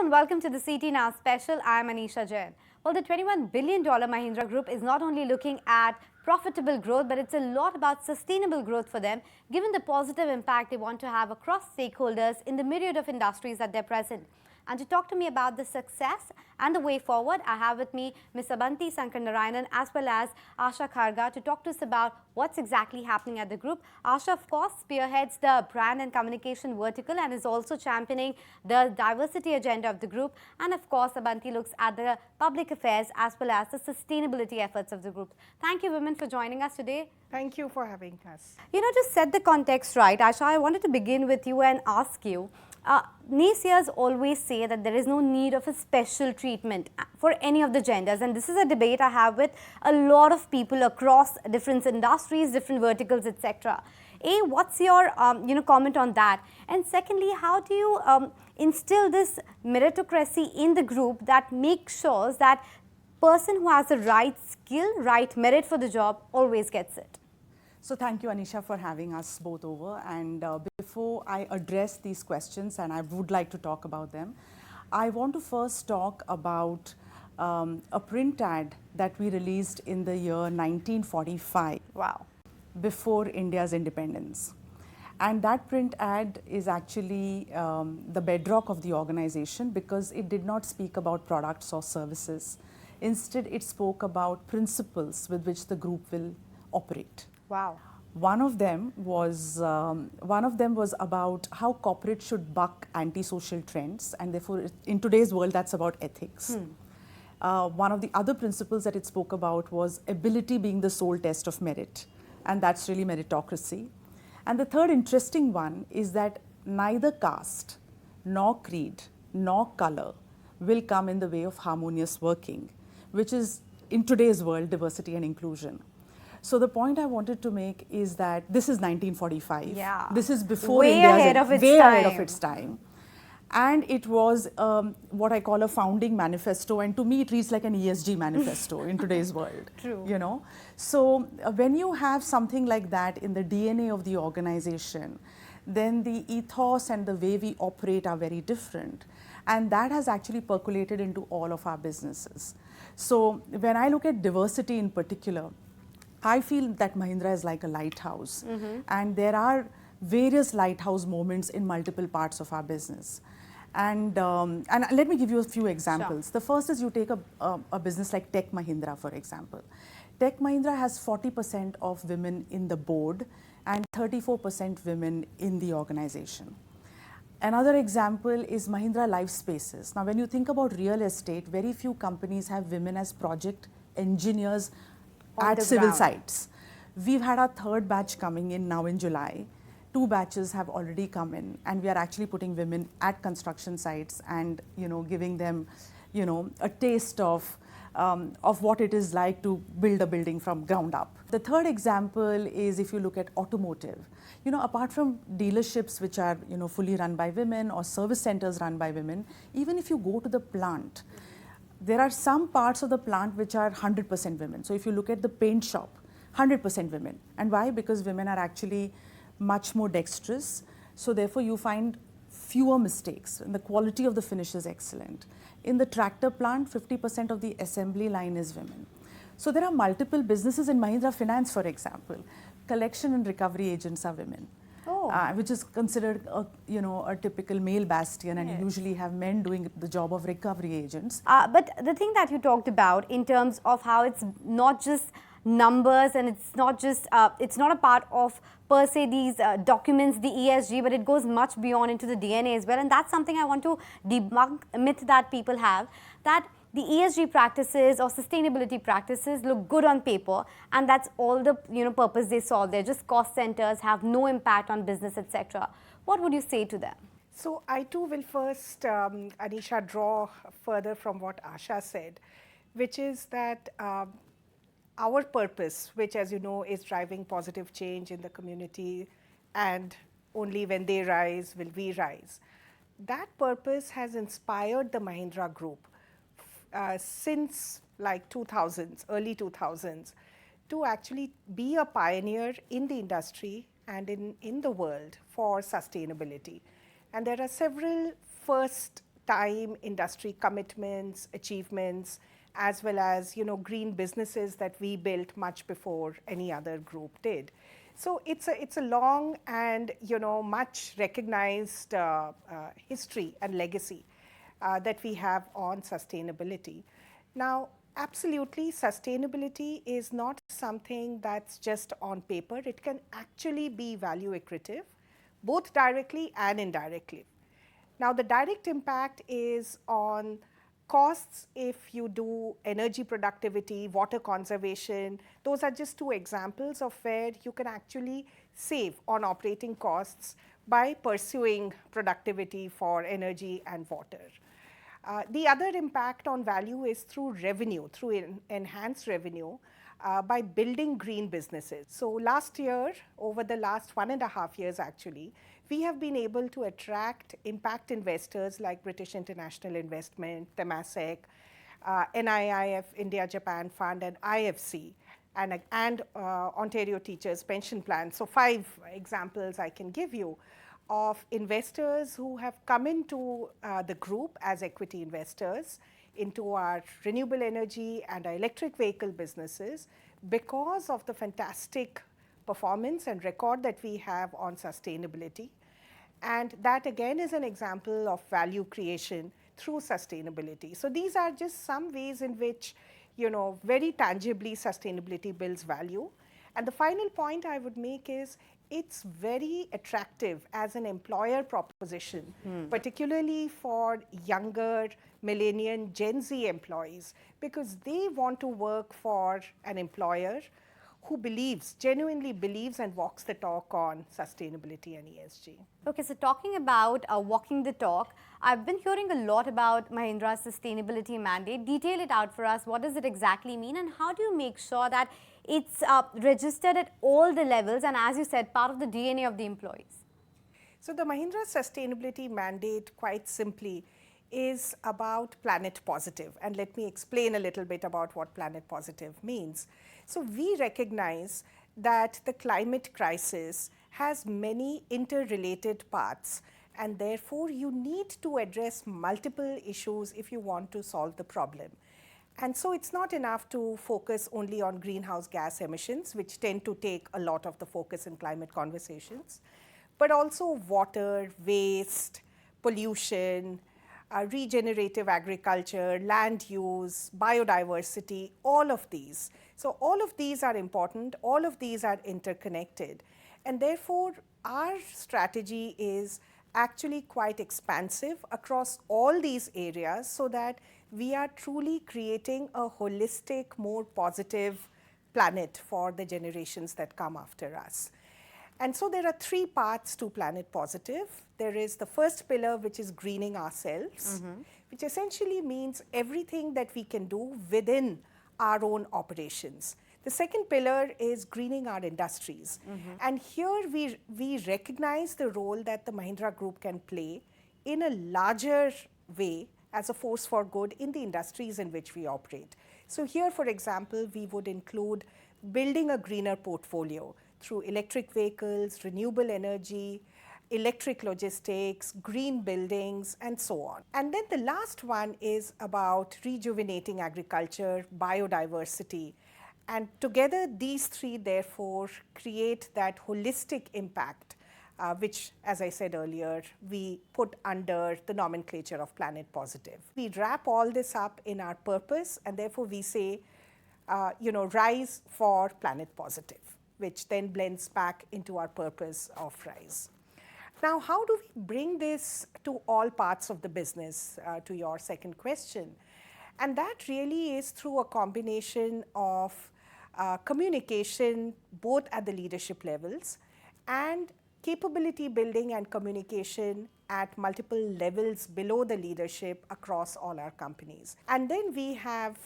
and welcome to the CT Now special. I am Anisha Jain. Well, the $21 billion Mahindra Group is not only looking at profitable growth, but it's a lot about sustainable growth for them, given the positive impact they want to have across stakeholders in the myriad of industries that they're present. And to talk to me about the success and the way forward, I have with me Ms. Abanti Sankaranarayanan as well as Asha Kharga to talk to us about what's exactly happening at the group. Asha, of course, spearheads the brand and communication vertical and is also championing the diversity agenda of the group. And of course, Abanti looks at the public affairs as well as the sustainability efforts of the group. Thank you, women, for joining us today. Thank you for having us. To set the context right, Asha, I wanted to begin with you and ask you, naysayers always say that there is no need of a special treatment for any of the genders, and this is a debate I have with a lot of people across different industries, different verticals, etc. A, what's your comment on that? And secondly, how do you instill this meritocracy in the group that makes sure that person who has the right skill, right merit for the job always gets it? So thank you, Anisha, for having us both over. And before I address these questions, and I would like to talk about them, I want to first talk about a print ad that we released in the year 1945. Wow. Before India's independence. And that print ad is actually the bedrock of the organization because it did not speak about products or services. Instead, it spoke about principles with which the group will operate. Wow. One of them was about how corporate should buck antisocial trends, and therefore, in today's world, that's about ethics. One of the other principles that it spoke about was ability being the sole test of merit, and that's really meritocracy. And the third interesting one is that neither caste, nor creed, nor color will come in the way of harmonious working, which is, in today's world, diversity and inclusion. So the point I wanted to make is that this is 1945. Yeah. This is before way ahead of its time. And it was what I call a founding manifesto, and to me it reads like an ESG manifesto in today's world. True. So when you have something like that in the DNA of the organization, then the ethos and the way we operate are very different. And that has actually percolated into all of our businesses. So when I look at diversity in particular, I feel that Mahindra is like a lighthouse, and there are various lighthouse moments in multiple parts of our business. And let me give you a few examples. Sure. The first is you take a business like Tech Mahindra, for example. Tech Mahindra has 40% of women in the board and 34% women in the organization. Another example is Mahindra Life Spaces. Now, when you think about real estate, very few companies have women as project engineers at civil sites. We've had our third batch coming in now in July. 2 batches have already come in, and we are actually putting women at construction sites and giving them a taste of what it is like to build a building from ground up. The third example is if you look at automotive. Apart from dealerships which are fully run by women or service centers run by women, even if you go to the plant, there are some parts of the plant which are 100% women. So if you look at the paint shop, 100% women. And why? Because women are actually much more dexterous. So therefore you find fewer mistakes and the quality of the finish is excellent. In the tractor plant, 50% of the assembly line is women. So there are multiple businesses in Mahindra Finance, for example. Collection and recovery agents are women. Which is considered a typical male bastion, and you usually have men doing the job of recovery agents. But the thing that you talked about in terms of how it's not just numbers and it's not just it's not a part of per se these documents, the ESG, but it goes much beyond into the DNA as well, and that's something I want to debunk a myth that people have, that the ESG practices or sustainability practices look good on paper, and that's all the purpose they solve. They're just cost centers, have no impact on business, etc. What would you say to them? So I too will first, Anisha, draw further from what Asha said, which is that our purpose, which as you know is driving positive change in the community, and only when they rise will we rise. That purpose has inspired the Mahindra Group since like 2000s, early 2000s, to actually be a pioneer in the industry and in the world for sustainability. And there are several first time, industry commitments, achievements, as well as green businesses that we built much before any other group did. So it's a long and much recognized history and legacy that we have on sustainability. Now, absolutely, sustainability is not something that's just on paper. It can actually be value accretive, both directly and indirectly. Now, the direct impact is on costs if you do energy productivity, water conservation. Those are just two examples of where you can actually save on operating costs by pursuing productivity for energy and water. The other impact on value is through revenue, through enhanced revenue by building green businesses. So last year, over the last 1.5 years actually, we have been able to attract impact investors like British International Investment, Temasek, NIIF, India Japan Fund, and IFC, and Ontario Teachers Pension Plan. So 5 examples I can give you of investors who have come into the group as equity investors into our renewable energy and our electric vehicle businesses because of the fantastic performance and record that we have on sustainability. And that again is an example of value creation through sustainability. So these are just some ways in which, very tangibly sustainability builds value. And the final point I would make is it's very attractive as an employer proposition, particularly for younger millennial Gen Z employees, because they want to work for an employer who genuinely believes and walks the talk on sustainability and ESG. Okay, so talking about walking the talk, I've been hearing a lot about Mahindra's sustainability mandate. Detail it out for us. What does it exactly mean, and how do you make sure that it's registered at all the levels and, as you said, part of the DNA of the employees? So the Mahindra sustainability mandate, quite simply, is about planet positive. And let me explain a little bit about what planet positive means. So we recognize that the climate crisis has many interrelated parts, and therefore you need to address multiple issues if you want to solve the problem. And so it's not enough to focus only on greenhouse gas emissions, which tend to take a lot of the focus in climate conversations, but also water, waste, pollution, regenerative agriculture, land use, biodiversity, all of these. So all of these are important, all of these are interconnected. And therefore, our strategy is actually quite expansive across all these areas so that we are truly creating a holistic, more positive planet for the generations that come after us. And so there are 3 parts to planet positive. There is the first pillar, which is greening ourselves, which essentially means everything that we can do within our own operations. The second pillar is greening our industries. And here we recognize the role that the Mahindra Group can play in a larger way as a force for good in the industries in which we operate. So here, for example, we would include building a greener portfolio through electric vehicles, renewable energy, electric logistics, green buildings, and so on. And then the last one is about rejuvenating agriculture, biodiversity. And together, these 3, therefore, create that holistic impact, which, as I said earlier, we put under the nomenclature of Planet Positive. We wrap all this up in our purpose, and therefore we say, rise for Planet Positive, which then blends back into our purpose of rise. Now, how do we bring this to all parts of the business, to your second question? And that really is through a combination of communication, both at the leadership levels, and capability building and communication at multiple levels below the leadership across all our companies. And then we have,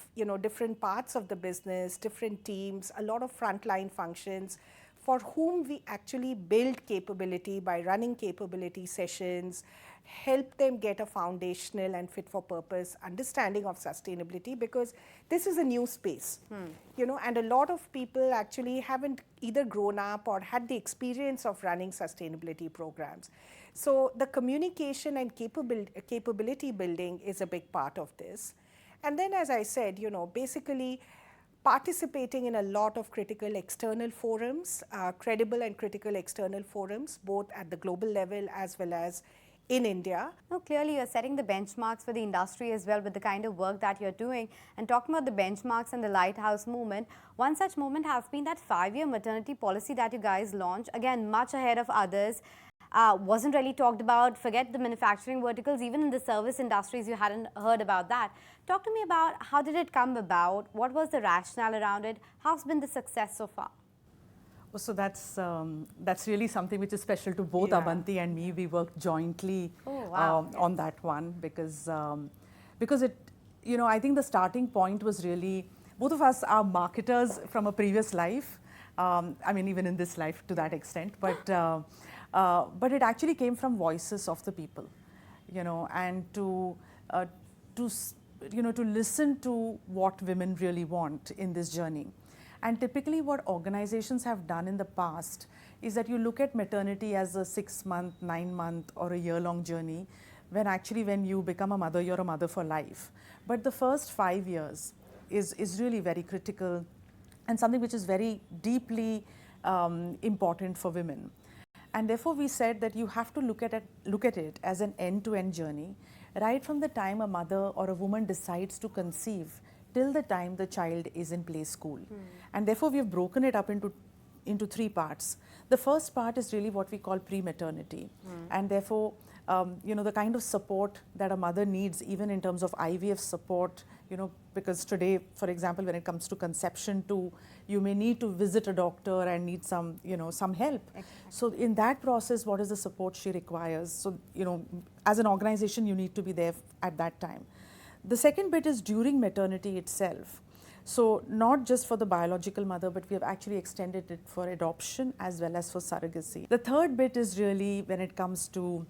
different parts of the business, different teams, a lot of frontline functions for whom we actually build capability by running capability sessions, help them get a foundational and fit for purpose understanding of sustainability, because this is a new space, and a lot of people actually haven't either grown up or had the experience of running sustainability programs. So the communication and capability building is a big part of this. And then, as I said, basically participating in a lot of critical external forums, credible and critical external forums, both at the global level as well as in India. No, clearly you're setting the benchmarks for the industry as well with the kind of work that you're doing. And talking about the benchmarks and the lighthouse movement, one such movement has been that 5-year maternity policy that you guys launched, again, much ahead of others. Wasn't really talked about. Forget the manufacturing verticals, even in the service industries, you hadn't heard about that. Talk to me about how did it come about? What was the rationale around it? How's been the success so far? So that's really something which is special to both Abanti and me. We worked jointly on that one because it, I think the starting point was really, both of us are marketers from a previous life. I mean, even in this life to that extent, but it actually came from voices of the people, and to listen to what women really want in this journey. And typically what organizations have done in the past is that you look at maternity as a 6-month, 9-month or a year-long journey, when actually when you become a mother, you're a mother for life. But the first 5 years is really very critical and something which is very deeply important for women. And therefore we said that you have to look at it as an end-to-end journey, right from the time a mother or a woman decides to conceive till the time the child is in play school. And therefore we have broken it up into 3 parts. The first part is really what we call pre-maternity. And therefore, the kind of support that a mother needs, even in terms of IVF support, because today, for example, when it comes to conception too, you may need to visit a doctor and need some, some help. Exactly. So in that process, what is the support she requires? So, as an organization, you need to be there at that time. The second bit is during maternity itself. So not just for the biological mother, but we have actually extended it for adoption as well as for surrogacy. The third bit is really when it comes to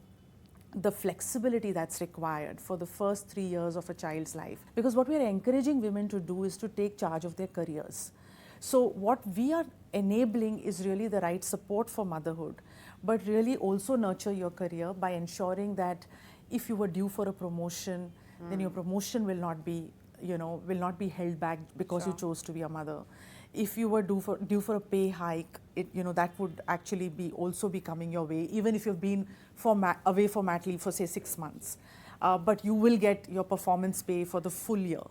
the flexibility that's required for the first 3 years of a child's life. Because what we are encouraging women to do is to take charge of their careers. So what we are enabling is really the right support for motherhood, but really also nurture your career by ensuring that if you were due for a promotion, then your promotion will not be, will not be held back because you chose to be a mother. If you were due for a pay hike, that would actually also be coming your way, even if you've been away for mat leave for say 6 months. But you will get your performance pay for the full year.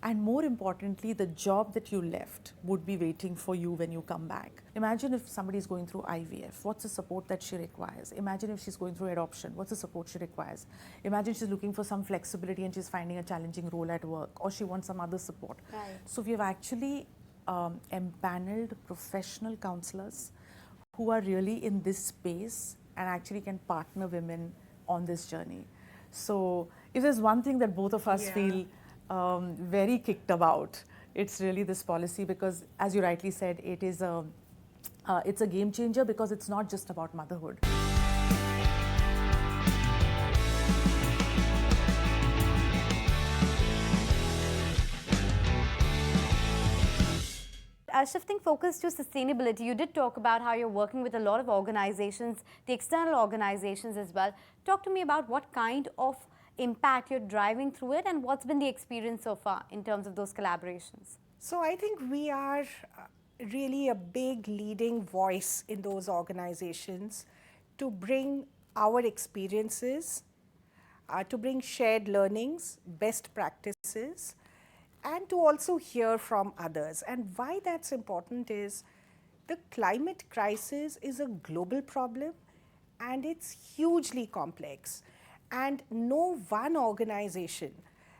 And more importantly, the job that you left would be waiting for you when you come back. Imagine if somebody is going through IVF, what's the support that she requires? Imagine if she's going through adoption, what's the support she requires? Imagine she's looking for some flexibility and she's finding a challenging role at work, or she wants some other support. Right. So we have actually empaneled professional counselors who are really in this space and actually can partner women on this journey. So if there's one thing that both of us feel very kicked about, it's really this policy, because as you rightly said, it's a game changer, because it's not just about motherhood. Shifting focus to sustainability, you did talk about how you're working with a lot of organizations, the external organizations as well. Talk to me about what kind of impact you're driving through it and what's been the experience so far in terms of those collaborations. So I think we are really a big leading voice in those organizations to bring our experiences, to bring shared learnings, best practices, and to also hear from others. And why that's important is the climate crisis is a global problem and it's hugely complex. And no one organization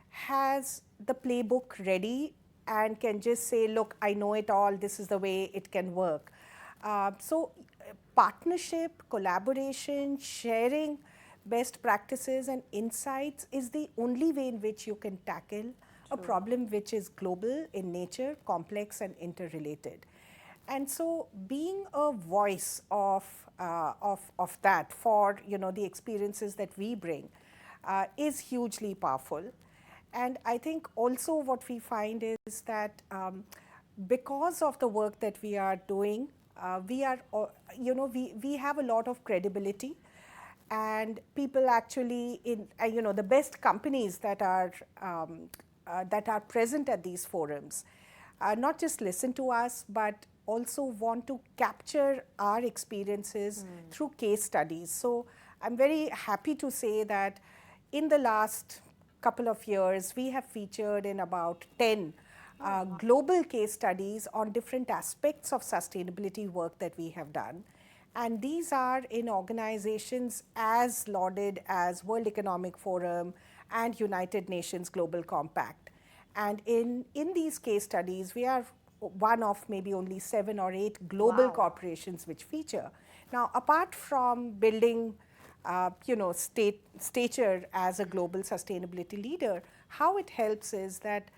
has the playbook ready and can just say, look, I know it all, this is the way it can work. So partnership, collaboration, sharing best practices and insights is the only way in which you can tackle a problem which is global in nature, complex and interrelated. And so being a voice of that for the experiences that we bring is hugely powerful. And I think also what we find is that because of the work that we are doing, we have a lot of credibility. and people actually the best companies that are present at these forums not just listen to us but also want to capture our experiences through case studies. So I'm very happy to say that in the last couple of years we have featured in about 10 global case studies on different aspects of sustainability work that we have done. And these are in organizations as lauded as World Economic Forum and United Nations Global Compact. And in these case studies, we are one of maybe only 7 or 8 global corporations which feature. Now, apart from building stature as a global sustainability leader, how it helps is that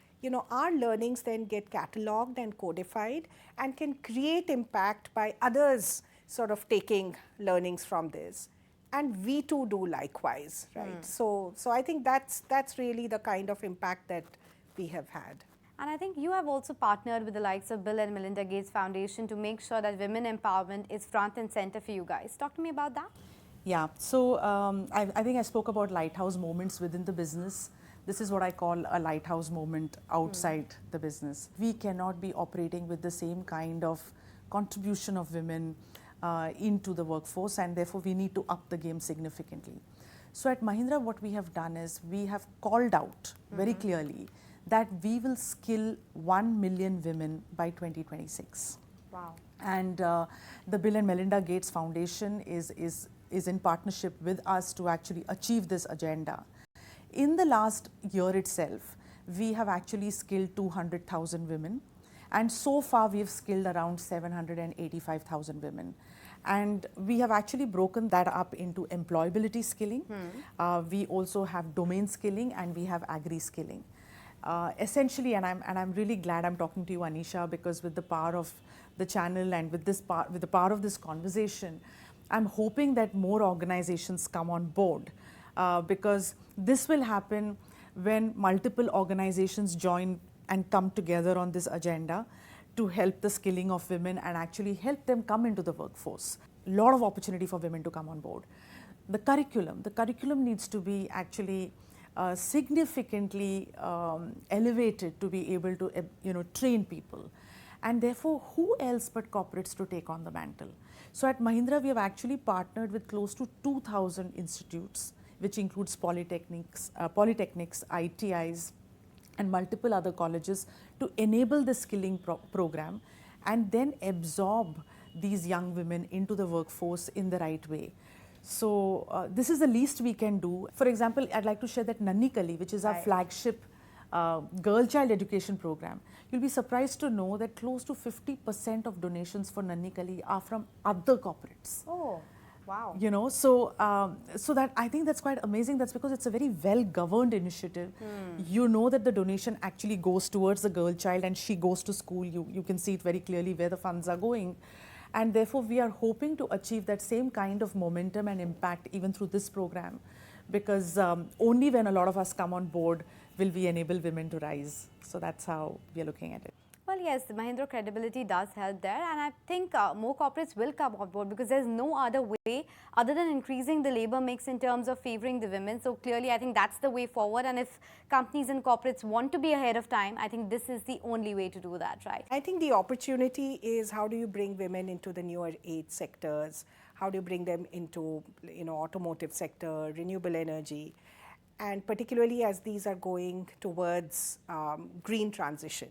our learnings then get catalogued and codified and can create impact by others sort of taking learnings from this, and we too do likewise, right? So I think that's really the kind of impact that we have had. And I think you have also partnered with the likes of Bill and Melinda Gates Foundation to make sure that women empowerment is front and center for you guys. Talk to me about that. Yeah, so I think I spoke about lighthouse moments within the business. This is what I call a lighthouse moment outside the business. We cannot be operating with the same kind of contribution of women into the workforce, and therefore we need to up the game significantly. So at Mahindra, what we have done is we have called out very clearly that we will skill 1 million women by 2026. Wow. And the Bill and Melinda Gates Foundation is in partnership with us to actually achieve this agenda. In the last year itself, we have actually skilled 200,000 women. And so far, we have skilled around 785,000 women. And we have actually broken that up into employability skilling. We also have domain skilling, and we have agri skilling. Essentially, and I'm really glad I'm talking to you, Anisha, because with the power of the channel and with the power of this conversation, I'm hoping that more organizations come on board, because this will happen when multiple organizations join and come together on this agenda to help the skilling of women and actually help them come into the workforce. A lot of opportunity for women to come on board. The curriculum needs to be actually significantly elevated to be able to train people. And therefore, who else but corporates to take on the mantle? So at Mahindra, we have actually partnered with close to 2,000 institutes, which includes polytechnics, ITIs, and multiple other colleges to enable the skilling program and then absorb these young women into the workforce in the right way. So this is the least we can do. For example, I'd like to share that Nanni Kali, which is our flagship girl child education program. You'll be surprised to know that close to 50% of donations for Nanni Kali are from other corporates. Oh. Wow. So that I think that's quite amazing. That's because it's a very well-governed initiative. You know that the donation actually goes towards the girl child and she goes to school. You can see it very clearly where the funds are going. And therefore, we are hoping to achieve that same kind of momentum and impact even through this program, because only when a lot of us come on board will we enable women to rise. So that's how we are looking at it. Well, yes, the Mahindra credibility does help there, and I think more corporates will come on board because there's no other way other than increasing the labor mix in terms of favoring the women. So clearly, I think that's the way forward, and if companies and corporates want to be ahead of time, I think this is the only way to do that, right? I think the opportunity is how do you bring women into the newer age sectors? How do you bring them into automotive sector, renewable energy? And particularly as these are going towards green transition.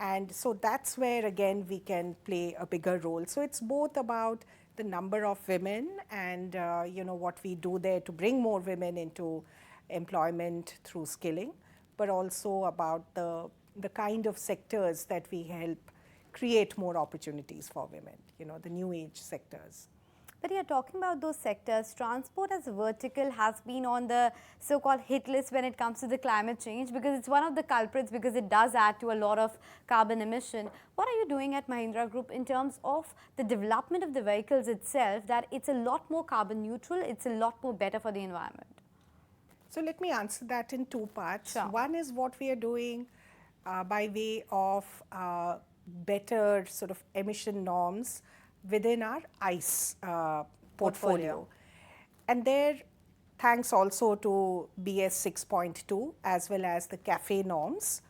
And so that's where, again, we can play a bigger role. So it's both about the number of women and, what we do there to bring more women into employment through skilling, but also about the kind of sectors that we help create more opportunities for women, the new age sectors. But you're talking about those sectors. Transport as a vertical has been on the so-called hit list when it comes to the climate change, because it's one of the culprits, because it does add to a lot of carbon emission. What are you doing at Mahindra Group in terms of the development of the vehicles itself, that it's a lot more carbon neutral, it's a lot more better for the environment? So let me answer that in two parts. Sure. One is what we are doing by way of better sort of emission norms within our ICE portfolio. And there, thanks also to BS 6.2 as well as the CAFE norms,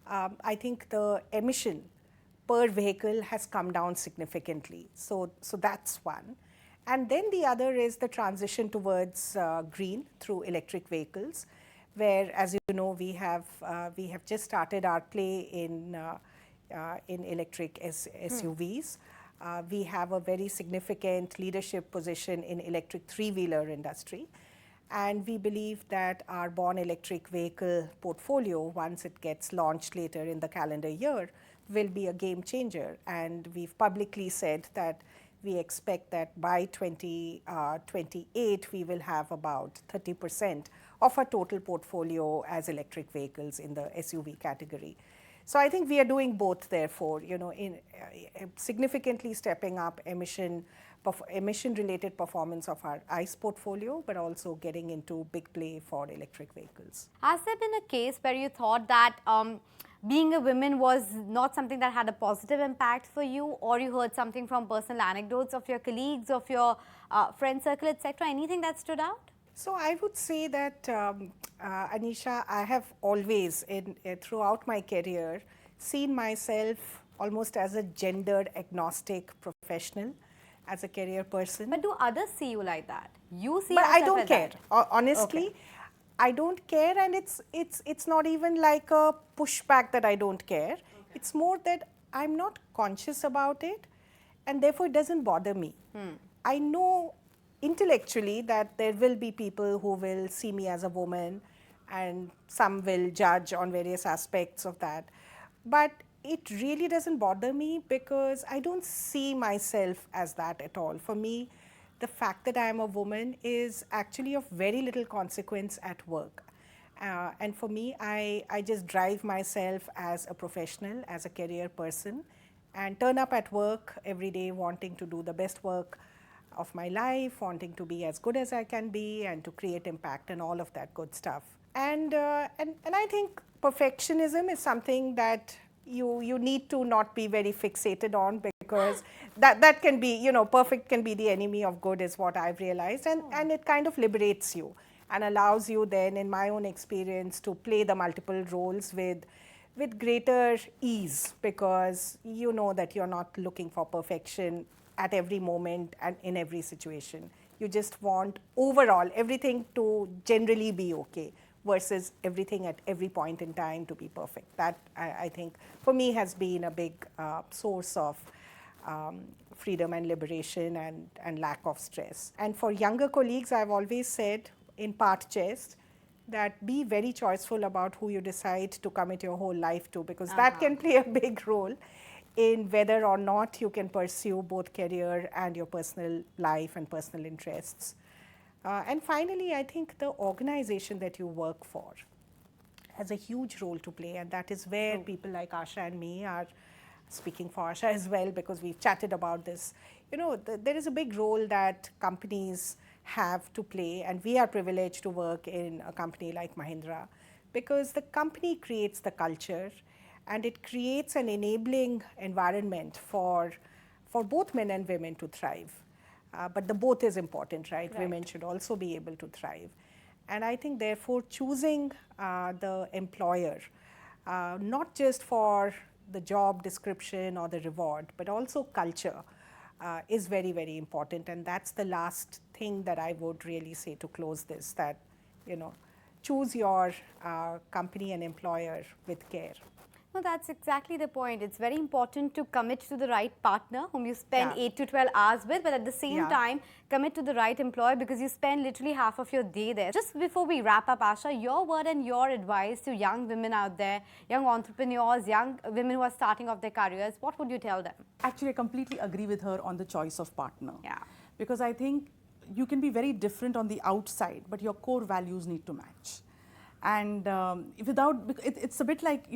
I think the emission per vehicle has come down significantly. So that's one. And then the other is the transition towards green through electric vehicles, where, as you know, we have just started our play in electric SUVs. We have a very significant leadership position in electric three-wheeler industry. And we believe that our born electric vehicle portfolio, once it gets launched later in the calendar year, will be a game changer. And we've publicly said that we expect that by 2028, we will have about 30% of our total portfolio as electric vehicles in the SUV category. So I think we are doing both, therefore, in significantly stepping up emission-related performance of our ICE portfolio, but also getting into big play for electric vehicles. Has there been a case where you thought that being a woman was not something that had a positive impact for you, or you heard something from personal anecdotes of your colleagues, of your friend circle, etc.? Anything that stood out? So I would say that, Anisha, I have always, throughout my career, seen myself almost as a gender agnostic professional, as a career person. But do others see you like that? You see but yourself I don't as care. that? Honestly, Okay. I don't care, and it's not even like a pushback that I don't care. Okay. It's more that I'm not conscious about it, and therefore it doesn't bother me. I know intellectually that there will be people who will see me as a woman, and some will judge on various aspects of that. But it really doesn't bother me because I don't see myself as that at all. For me, the fact that I am a woman is actually of very little consequence at work. And for me, I just drive myself as a professional, as a career person, and turn up at work every day wanting to do the best work of my life, wanting to be as good as I can be and to create impact and all of that good stuff. And I think perfectionism is something that you need to not be very fixated on, because that can be, perfect can be the enemy of good, is what I've realized. And it kind of liberates you and allows you then, in my own experience, to play the multiple roles with greater ease, because you know that you're not looking for perfection at every moment and in every situation. You just want overall everything to generally be okay, versus everything at every point in time to be perfect. That, I think, for me has been a big source of freedom and liberation and lack of stress. And for younger colleagues, I've always said, in part jest, that be very choiceful about who you decide to commit your whole life to, because that can play a big role in whether or not you can pursue both career and your personal life and personal interests. And finally, I think the organization that you work for has a huge role to play, and that is where people like Asha and me are speaking for Asha as well, because we've chatted about this. There is a big role that companies have to play, and we are privileged to work in a company like Mahindra, because the company creates the culture, and it creates an enabling environment for both men and women to thrive. But the both is important, right? Women should also be able to thrive. And I think, therefore, choosing the employer, not just for the job description or the reward, but also culture, is very, very important. And that's the last thing that I would really say to close this, that, choose your company and employer with care. No, that's exactly the point. It's very important to commit to the right partner whom you spend 8 to 12 hours with, but at the same time, commit to the right employer, because you spend literally half of your day there. Just before we wrap up, Asha, your word and your advice to young women out there, young entrepreneurs, young women who are starting off their careers, what would you tell them? Actually, I completely agree with her on the choice of partner. Yeah. Because I think you can be very different on the outside, but your core values need to match. And it's a bit like,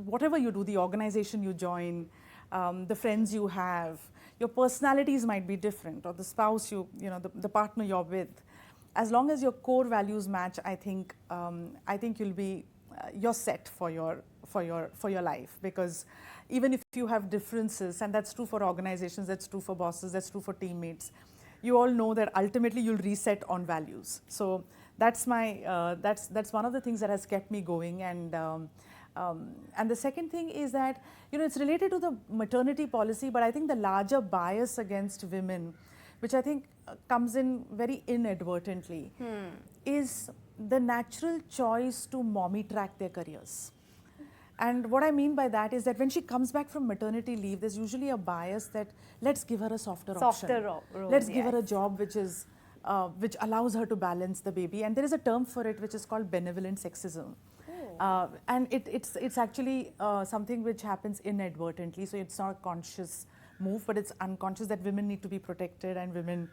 whatever you do, the organization you join, the friends you have, your personalities might be different, or the spouse the partner you're with. As long as your core values match, I think you're set for your life. Because even if you have differences, and that's true for organizations, that's true for bosses, that's true for teammates, you all know that ultimately you'll reset on values. So that's my that's one of the things that has kept me going. And the second thing is that, you know, it's related to the maternity policy, but I think the larger bias against women, which I think comes in very inadvertently, is the natural choice to mommy track their careers. And what I mean by that is that when she comes back from maternity leave, there's usually a bias that let's give her a softer option. Role, let's give her a job which is which allows her to balance the baby. And there is a term for it which is called benevolent sexism. And it's actually something which happens inadvertently. So it's not a conscious move, but it's unconscious that women need to be protected and women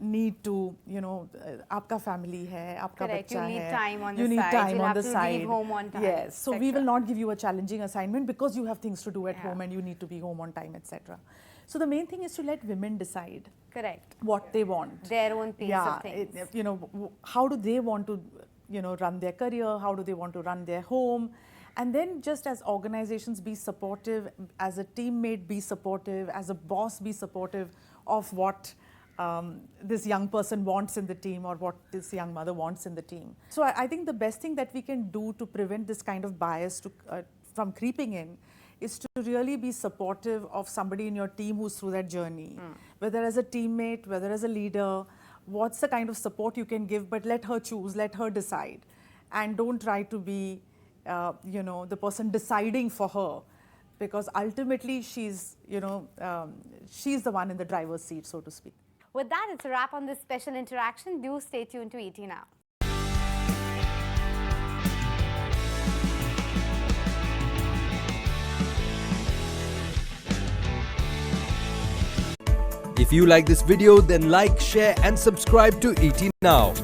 need to, you know, aapka family hai, aapka Correct. bachcha hai. You need time on the you side. need time You'll on have the to side. leave home on time. Yes. So we will not give you a challenging assignment because you have things to do at home and you need to be home on time, etc. So the main thing is to let women decide. Correct. What they want. Their own pace of things. You know, how do they want to, you know, run their career? How do they want to run their home? And then just as organizations, be supportive, as a teammate, be supportive, as a boss, be supportive of what this young person wants in the team or what this young mother wants in the team. So I think the best thing that we can do to prevent this kind of bias from creeping in is to really be supportive of somebody in your team who's through that journey. Whether as a teammate, whether as a leader, what's the kind of support you can give, but let her choose, let her decide. And don't try to be, you know, the person deciding for her, because ultimately she's, you know, she's the one in the driver's seat, so to speak. With that, it's a wrap on this special interaction. Do stay tuned to ET Now. If you like this video, then like, share and subscribe to ET Now.